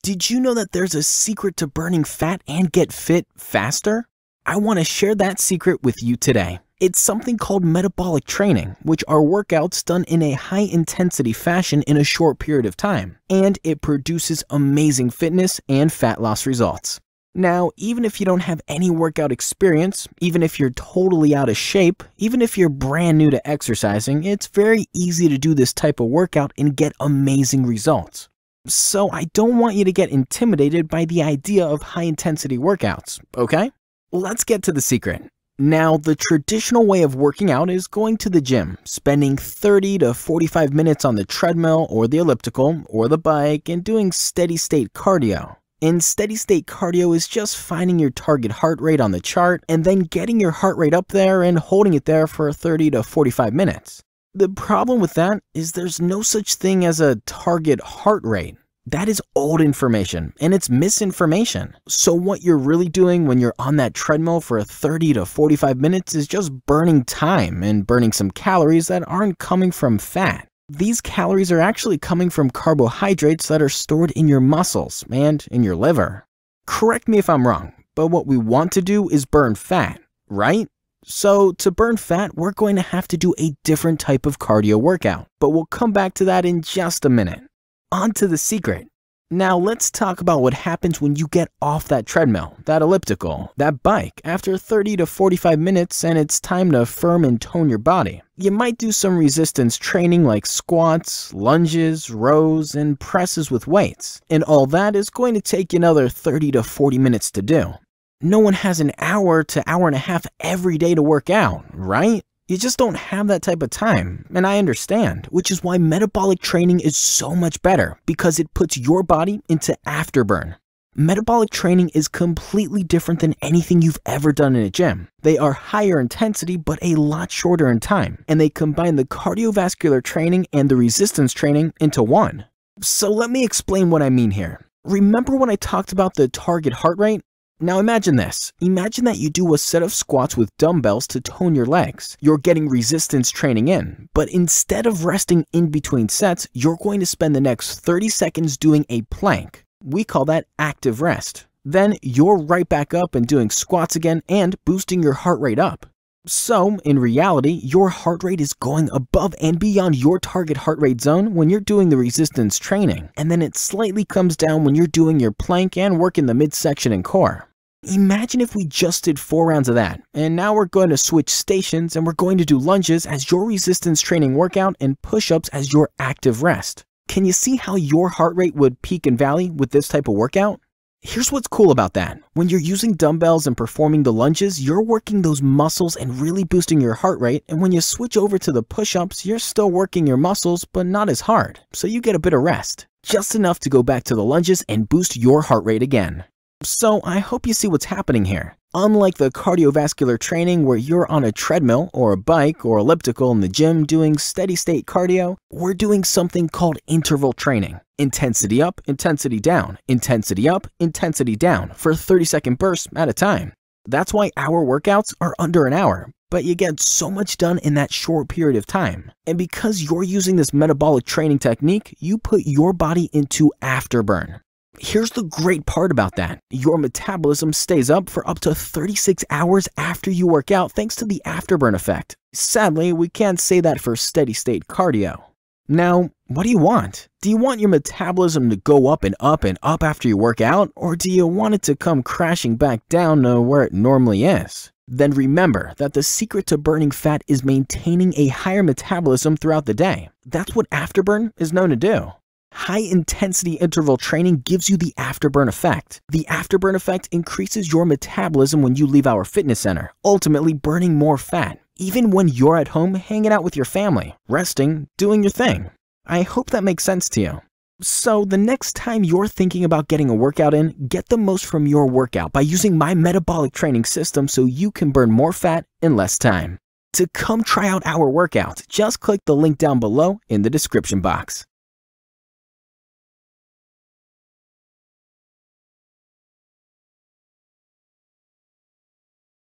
Did you know that there's a secret to burning fat and get fit faster? I want to share that secret with you today. It's something called metabolic training, which are workouts done in a high-intensity fashion in a short period of time, and it produces amazing fitness and fat loss results. Now, even if you don't have any workout experience, even if you're totally out of shape, even if you're brand new to exercising, it's very easy to do this type of workout and get amazing results. So I don't want you to get intimidated by the idea of high-intensity workouts, okay? Let's get to the secret. Now, the traditional way of working out is going to the gym, spending 30 to 45 minutes on the treadmill or the elliptical or the bike and doing steady-state cardio. And steady-state cardio is just finding your target heart rate on the chart and then getting your heart rate up there and holding it there for 30 to 45 minutes. The problem with that is there's no such thing as a target heart rate. That is old information and it's misinformation. So what you're really doing when you're on that treadmill for 30 to 45 minutes is just burning time and burning some calories that aren't coming from fat. These calories are actually coming from carbohydrates that are stored in your muscles and in your liver. Correct me if I'm wrong, but what we want to do is burn fat, right? So to burn fat, we're going to have to do a different type of cardio workout, but we'll come back to that in just a minute. On to the secret. Now let's talk about what happens when you get off that treadmill, that elliptical, that bike after 30 to 45 minutes and it's time to firm and tone your body. You might do some resistance training like squats, lunges, rows, and presses with weights, and all that is going to take you another 30 to 40 minutes to do. No one has an hour to hour and a half every day to work out, right? You just don't have that type of time, and I understand, which is why metabolic training is so much better, because it puts your body into afterburn. Metabolic training is completely different than anything you've ever done in a gym. They are higher intensity, but a lot shorter in time, and they combine the cardiovascular training and the resistance training into one. So let me explain what I mean here. Remember when I talked about the target heart rate? Now imagine this. Imagine that you do a set of squats with dumbbells to tone your legs. You're getting resistance training in, but instead of resting in between sets, you're going to spend the next 30 seconds doing a plank. We call that active rest. Then you're right back up and doing squats again and boosting your heart rate up. So, in reality, your heart rate is going above and beyond your target heart rate zone when you're doing the resistance training, and then it slightly comes down when you're doing your plank and working the midsection and core. Imagine if we just did 4 rounds of that, and now we're going to switch stations and we're going to do lunges as your resistance training workout and push-ups as your active rest. Can you see how your heart rate would peak and valley with this type of workout? Here's what's cool about that. When you're using dumbbells and performing the lunges, you're working those muscles and really boosting your heart rate, and when you switch over to the push-ups, you're still working your muscles but not as hard, so you get a bit of rest. Just enough to go back to the lunges and boost your heart rate again. So I hope you see what's happening here. Unlike the cardiovascular training where you're on a treadmill or a bike or elliptical in the gym doing steady-state cardio, we're doing something called interval training. Intensity up, intensity down, intensity up, intensity down for 30-second bursts at a time. That's why our workouts are under an hour, but you get so much done in that short period of time. And because you're using this metabolic training technique, you put your body into afterburn. Here's the great part about that. Your metabolism stays up for up to 36 hours after you work out thanks to the afterburn effect. Sadly, we can't say that for steady-state cardio. Now, what do you want? Do you want your metabolism to go up and up and up after you work out, or do you want it to come crashing back down to where it normally is? Then remember that the secret to burning fat is maintaining a higher metabolism throughout the day. That's what afterburn is known to do. High-intensity interval training gives you the afterburn effect. The afterburn effect increases your metabolism when you leave our fitness center, ultimately burning more fat, even when you're at home hanging out with your family, resting, doing your thing. I hope that makes sense to you. So the next time you're thinking about getting a workout in, get the most from your workout by using my metabolic training system so you can burn more fat in less time. To come try out our workout, just click the link down below in the description box.